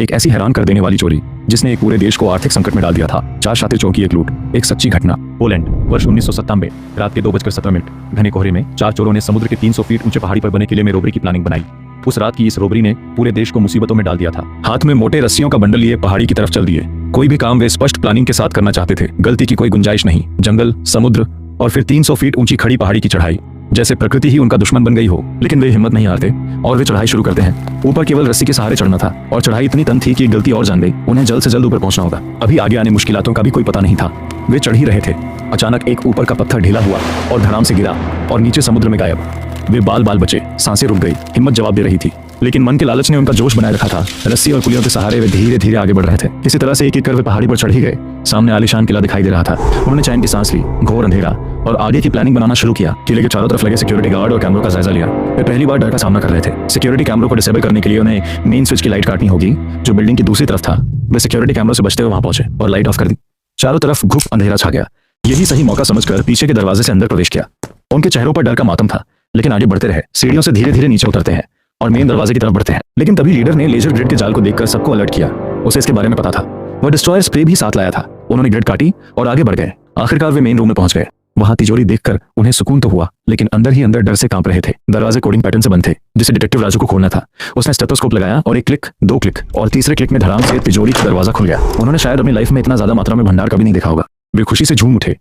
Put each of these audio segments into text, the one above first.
एक ऐसी हैरान कर देने वाली चोरी जिसने एक पूरे देश को आर्थिक संकट में डाल दिया था। 4 शातिर चौकी एक लूट, एक सच्ची घटना। पोलैंड, वर्ष 1997 रात के 2:17 घने कोहरे में 4 चोरों ने समुद्र के 300 फीट ऊंचे पहाड़ी पर बने किले में रोबरी की प्लानिंग बनाई। उस रात की इस रोबरी ने पूरे देश को मुसीबतों में डाल दिया था। हाथ में मोटे रस्सियों का बंडल लिए पहाड़ी की तरफ चल दिए। कोई भी काम वे स्पष्ट प्लानिंग के साथ करना चाहते थे। गलती की कोई गुंजाइश नहीं। जंगल, समुद्र और फिर 300 फीट ऊंची खड़ी पहाड़ी की चढ़ाई, जैसे प्रकृति ही उनका दुश्मन बन गई हो। लेकिन वे हिम्मत नहीं हारते और वे चढ़ाई शुरू करते हैं। ऊपर केवल रस्सी के सहारे चढ़ना था और चढ़ाई इतनी तंग थी कि गलती और जान गई। उन्हें जल्द से जल्द ऊपर पहुंचना होगा। अभी आगे आने मुश्किलातों का भी कोई पता नहीं था। वे चढ़ ही रहे थे। अचानक एक ऊपर का पत्थर ढीला हुआ और धड़ाम से गिरा और नीचे समुद्र में गायब। वे बाल बाल बचे, सांसें रुक गई, हिम्मत जवाब दे रही थी, लेकिन मन के लालच ने उनका जोश बनाए रखा था। रस्सी और पुलियों के सहारे वे धीरे धीरे आगे बढ़ रहे थे। इसी तरह से एक कर वे पहाड़ी पर चढ़ ही गए। सामने आलीशान किला दिखाई दे रहा था। उन्होंने चैन की सांस ली, घोर अंधेरा, और आगे की प्लानिंग बनाना शुरू किया। किले के चारों तरफ लगे सिक्योरिटी गार्ड और कैमरों का जायजा लिया। वे पहली बार डर का सामना कर रहे थे। सिक्योरिटी कैमरों को डिसेबल करने के लिए उन्हें मेन स्विच की लाइट काटनी होगी जो बिल्डिंग की दूसरी तरफ था। वे सिक्योरिटी कैमरों से बचते हुए वहां पहुंचे और लाइट ऑफ कर दी। चारों तरफ घुप अंधेरा छा गया। यही सही मौका समझकर पीछे के दरवाजे से अंदर प्रवेश किया। उनके चेहरों पर डर का मातम था, लेकिन आगे बढ़ते रहे। सीढ़ियों से धीरे धीरे नीचे उतरते हैं और मेन दरवाजे की तरफ बढ़ते हैं। लेकिन तभी लीडर ने लेजर ग्रिड के जाल को देखकर सबको अलर्ट किया। उसे इसके बारे में पता था। वह डिस्ट्रॉयर स्प्रे भी साथ लाया था। उन्होंने ग्रिड काटी और आगे बढ़ गए। आखिरकार वे मेन रूम में पहुंच गए। वहां तिजोरी देखकर उन्हें सुकून तो हुआ, लेकिन अंदर ही अंदर डर से कांप रहे थे। दरवाजे कोडिंग पैटर्न से बंद थे, जिसे डिटेक्टिव राजू को खोलना था। उसने स्टेथोस्कोप लगाया और एक क्लिक, 2 क्लिक और तीसरे क्लिक में धड़ाम से तिजोरी का दरवाजा खुल गया। उन्होंने शायद अपनी लाइफ में इतना ज्यादा मात्रा में भंडार कभी नहीं देखा होगा। वे खुशी से झूम उठे।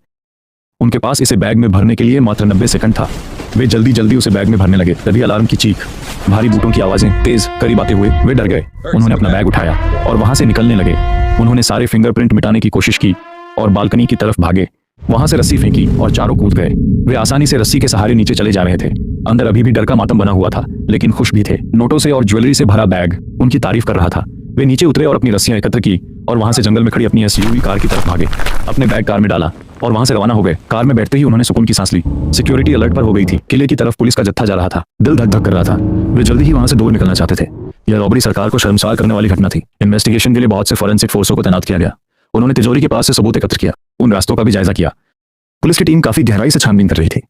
उनके पास इसे बैग में भरने के लिए मात्र 90 सेकंड था। वे जल्दी जल्दी उसे बैग में भरने लगे। तभी अलार्म की चीख, भारी बूटों की आवाजें तेज करीब आते हुए वे डर गए। उन्होंने अपना बैग उठाया और वहां से निकलने लगे। उन्होंने सारे फिंगरप्रिंट मिटाने की कोशिश की और बालकनी की तरफ भागे। वहां से रस्सी फेंकी और चारों कूद गए। वे आसानी से रस्सी के सहारे नीचे चले जा रहे थे। अंदर अभी भी डर का मातम बना हुआ था, लेकिन खुश भी थे। नोटों से और ज्वेलरी से भरा बैग उनकी तारीफ कर रहा था। वे नीचे उतरे और अपनी रस्सियां एकत्र की और वहां से जंगल में खड़ी अपनी एसयूवी कार की तरफ भागे। अपने बैग कार में डाला और वहां से रवाना हो गए। कार में बैठते ही उन्होंने सुकून की सांस ली। सिक्योरिटी अलर्ट पर हो गई थी। किले की तरफ पुलिस का जत्था जा रहा था। दिल धक धक कर रहा था। वे जल्दी ही वहां से दूर निकलना चाहते थे। यह रॉबरी सरकार को शर्मसार करने वाली घटना थी। इन्वेस्टिगेशन के लिए बहुत से फॉरेंसिक फोर्सों को तैनात किया गया। उन्होंने तिजोरी के पास से सबूत एकत्र किया। उन रास्तों का भी जायजा किया। पुलिस की टीम काफी गहराई से छानबीन कर रही थी।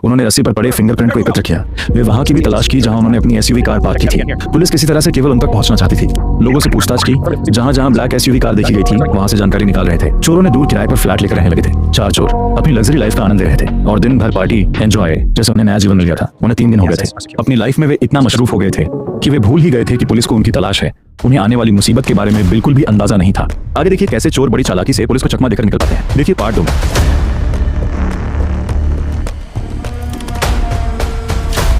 उन्होंने रस्सी पर पड़े फिंगरप्रिंट को एकत्र किया। वे वहां की भी तलाश की जहां उन्होंने अपनी एसयूवी कार पार्क की थी। पुलिस किसी तरह से केवल उन तक पहुंचना चाहती थी। लोगों से पूछताछ की। जहां जहां ब्लैक एसयूवी कार देखी गई थी वहां से जानकारी निकाल रहे थे। चोरों ने दूर किराए पर फ्लैट लेकर रहने लगे थे। 4 चोर अपनी लग्जरी लाइफ का आनंद ले रहे थे और दिन भर पार्टी एंजॉय, जैसे उन्हें नया जीवन मिल गया था। उन्हें 3 दिन हो गए थे। अपनी लाइफ में वे इतना मशरूफ हो गए थे कि वे भूल ही गए थे कि पुलिस को उनकी तलाश है। उन्हें आने वाली मुसीबत के बारे में बिल्कुल भी अंदाजा नहीं था। आगे देखिए कैसे चोर बड़ी चालाकी से पुलिस को चकमा देकर निकल पाते हैं। देखिए पार्ट 2 में।